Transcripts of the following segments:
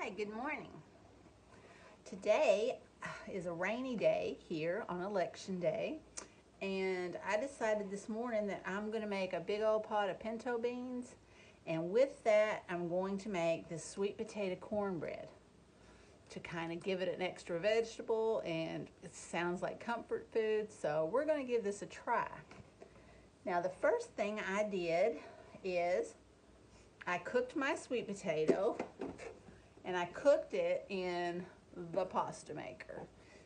Hi, good morning. Today is a rainy day here on election day, and I decided this morning that I'm going to make a big old pot of pinto beans, and with that I'm going to make this sweet potato cornbread to kind of give it an extra vegetable, and it sounds like comfort food, so we're going to give this a try. Now the first thing I did is I cooked my sweet potato, and I cooked it in the pasta maker.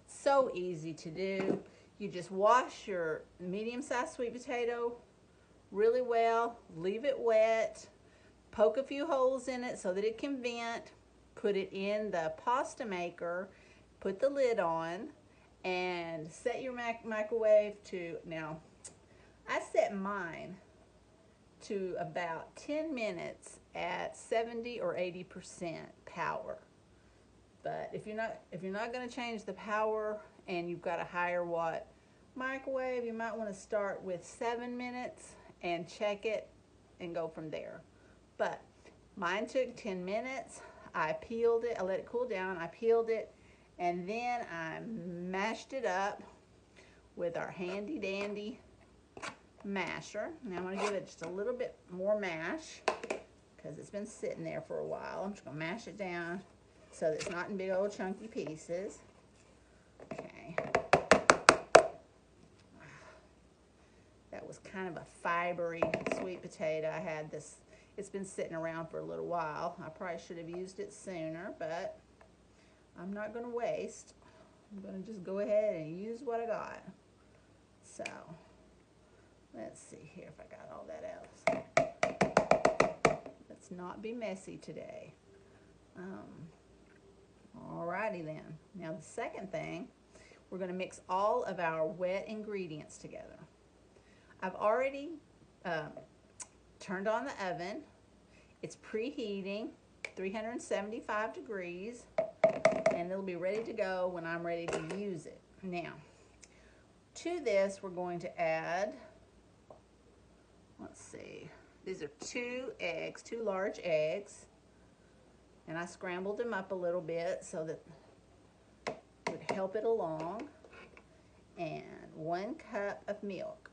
So easy to do. You just wash your medium-sized sweet potato really well, leave it wet, poke a few holes in it so that it can vent, put it in the pasta maker, put the lid on, and set your microwave to, now I set mine to about 10 minutes at 70 or 80% power. But if you're not going to change the power and you've got a higher watt microwave, you might want to start with 7 minutes and check it and go from there. But mine took 10 minutes. I peeled it, I let it cool down, I peeled it, and then I mashed it up with our handy dandy masher. Now I'm going to give it just a little bit more mash because it's been sitting there for a while. I'm just going to mash it down so that it's not in big old chunky pieces. Okay. That was kind of a fibery sweet potato. I had this, it's been sitting around for a little while. I probably should have used it sooner, but I'm not going to waste. I'm going to just go ahead and use what I got. So let's see here if I got all that else. Let's not be messy today. Alrighty then. Now the second thing, we're going to mix all of our wet ingredients together. I've already turned on the oven. It's preheating, 375 degrees, and it'll be ready to go when I'm ready to use it. Now, to this we're going to add, let's see, these are 2 eggs, 2 large eggs, and I scrambled them up a little bit so that it would help it along, and 1 cup of milk.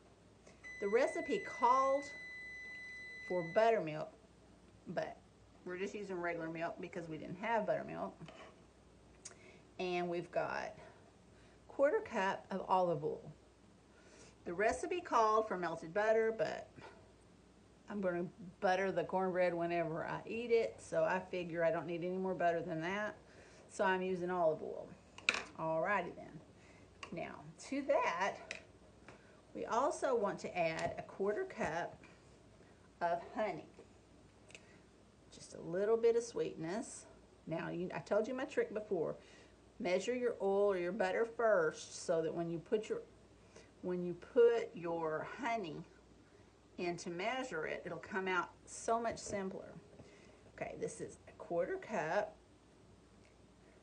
The recipe called for buttermilk, but we're just using regular milk because we didn't have buttermilk. And we've got 1/4 cup of olive oil. The recipe called for melted butter, but I'm going to butter the cornbread whenever I eat it, so I figure I don't need any more butter than that, so I'm using olive oil. Alrighty then. Now, to that, we also want to add 1/4 cup of honey. Just a little bit of sweetness. Now, I told you my trick before. Measure your oil or your butter first so that when you put your honey in to measure it, it'll come out so much simpler. Okay, this is 1/4 cup.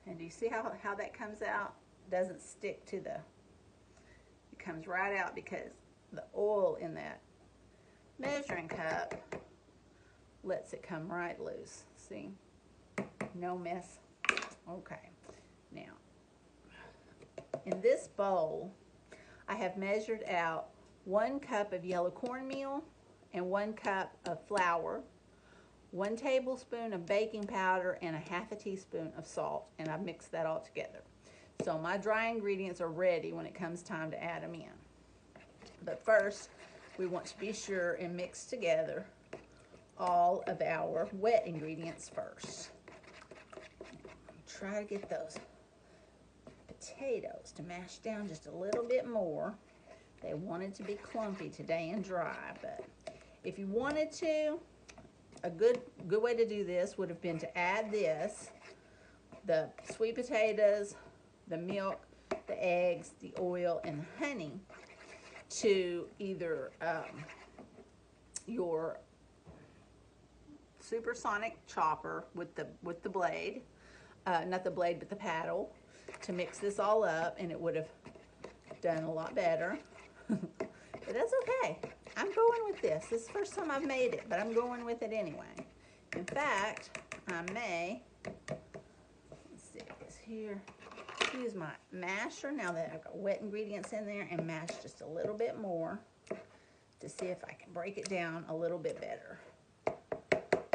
And do you see how that comes out? Doesn't stick to the, it comes right out because the oil in that measuring cup lets it come right loose. See? No mess. Okay. Now, in this bowl, I have measured out 1 cup of yellow cornmeal and 1 cup of flour, 1 tablespoon of baking powder, and 1/2 teaspoon of salt, and I've mixed that all together. So my dry ingredients are ready when it comes time to add them in. But first, we want to be sure and mix together all of our wet ingredients first. Try to get those potatoes to mash down just a little bit more. They wanted to be clumpy today and dry, but if you wanted to, a good way to do this would have been to add this, the sweet potatoes, the milk, the eggs, the oil, and the honey to either your supersonic chopper with the blade, not the blade but the paddle, to mix this all up, and it would have done a lot better. But that's okay. I'm going with this. This is the first time I've made it, but I'm going with it anyway. In fact, I may here. Use my masher now that I've got wet ingredients in there and mash just a little bit more to see if I can break it down a little bit better.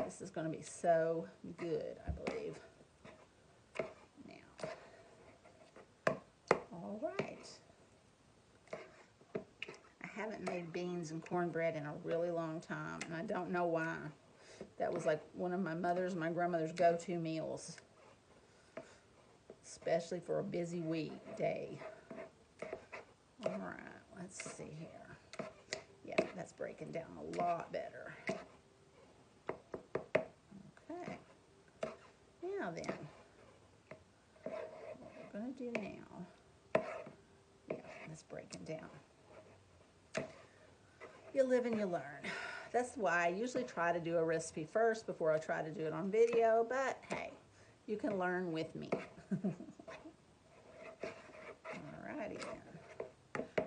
This is going to be so good, I believe. Now, all right. I haven't made beans and cornbread in a really long time, and I don't know why. That was like one of my grandmother's go-to meals, especially for a busy day. All right, let's see here. Yeah, that's breaking down a lot better. Okay. Now then, what we're going to do now, yeah, that's breaking down. You live and you learn. That's why I usually try to do a recipe first before I try to do it on video, but hey, you can learn with me. Alrighty then.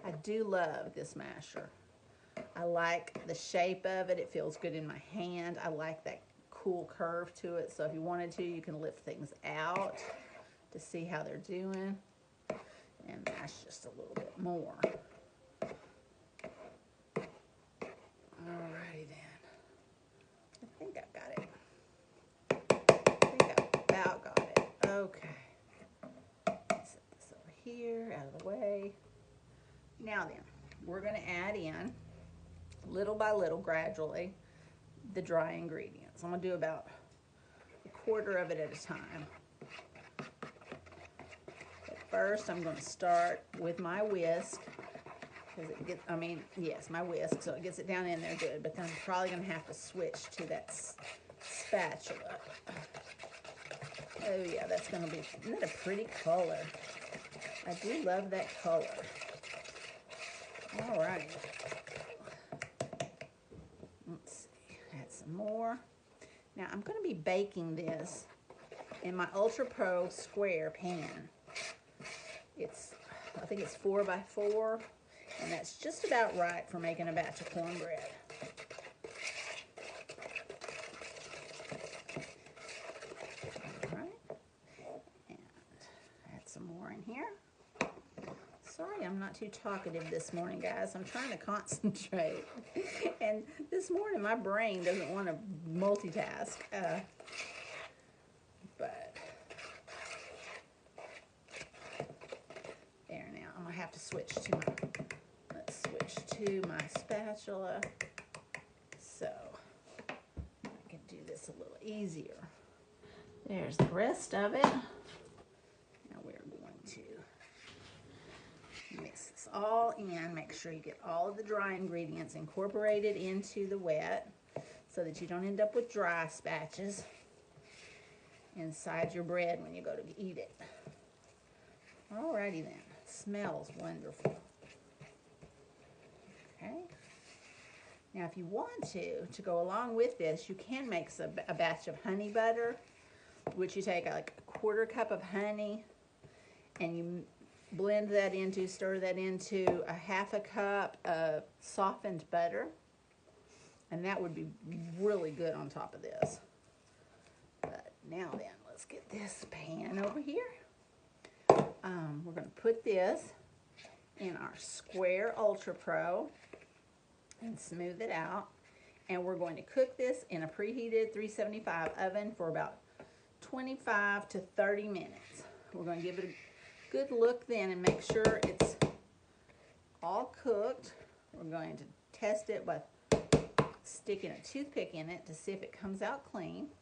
I do love this masher. I like the shape of it. It feels good in my hand. I like that cool curve to it, so if you wanted to, you can lift things out to see how they're doing and mash just a little bit more. Alrighty then. I think I've got it. I think I've about got it. Okay. Set this over here, out of the way. Now then, we're going to add in, little by little, gradually, the dry ingredients. I'm going to do about a quarter of it at a time. But first, I'm going to start with my whisk. My whisk, so it gets it down in there good, but then I'm probably going to have to switch to that spatula. Oh yeah, that's going to be, isn't that a pretty color? I do love that color. All right. Let's see, add some more. Now I'm going to be baking this in my Ultra Pro square pan. I think it's 4 by 4. And that's just about right for making a batch of cornbread. All right. And add some more in here. Sorry, I'm not too talkative this morning, guys. I'm trying to concentrate. And this morning, my brain doesn't want to multitask. But there now, I'm going to have to switch to my spatula so I can do this a little easier. There's the rest of it. Now we're going to mix this all in. Make sure you get all of the dry ingredients incorporated into the wet so that you don't end up with dry spatches inside your bread when you go to eat it. Alrighty then. Smells wonderful. Okay. Now, if you want to go along with this, you can make a batch of honey butter, which you take like a 1/4 cup of honey and you stir that into a 1/2 cup of softened butter. And that would be really good on top of this. But now then, let's get this pan over here. We're going to put this in our square Ultra Pro and smooth it out. And we're going to cook this in a preheated 375 oven for about 25 to 30 minutes. We're going to give it a good look then and make sure it's all cooked. We're going to test it by sticking a toothpick in it to see if it comes out clean,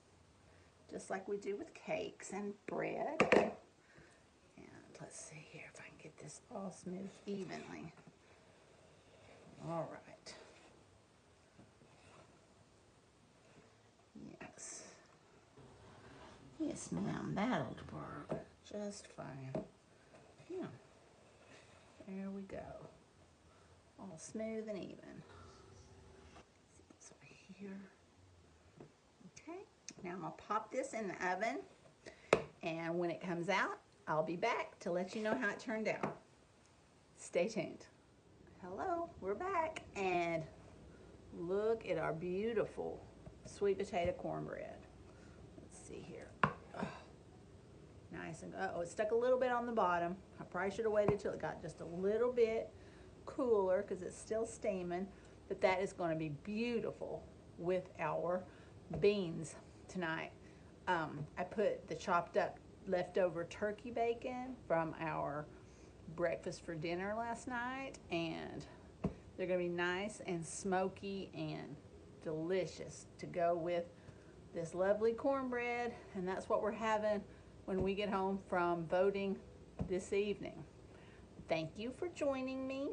just like we do with cakes and bread. And let's see here if I can get this all smoothed evenly. All right. Yes. Yes, ma'am, that'll work just fine. Yeah. There we go. All smooth and even. See this over here. Okay. Now I'm going to pop this in the oven, and when it comes out, I'll be back to let you know how it turned out. Stay tuned. Hello, we're back, and look at our beautiful sweet potato cornbread. Let's see here. Oh, nice nice and, uh-oh, it stuck a little bit on the bottom. I probably should have waited till it got just a little bit cooler because it's still steaming, but that is going to be beautiful with our beans tonight. I put the chopped up leftover turkey bacon from our breakfast for dinner last night, and they're going to be nice and smoky and delicious to go with this lovely cornbread, and that's what we're having when we get home from voting this evening. Thank you for joining me.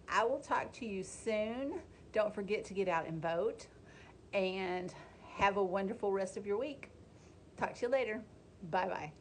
I will talk to you soon. Don't forget to get out and vote, and have a wonderful rest of your week. Talk to you later. Bye-bye.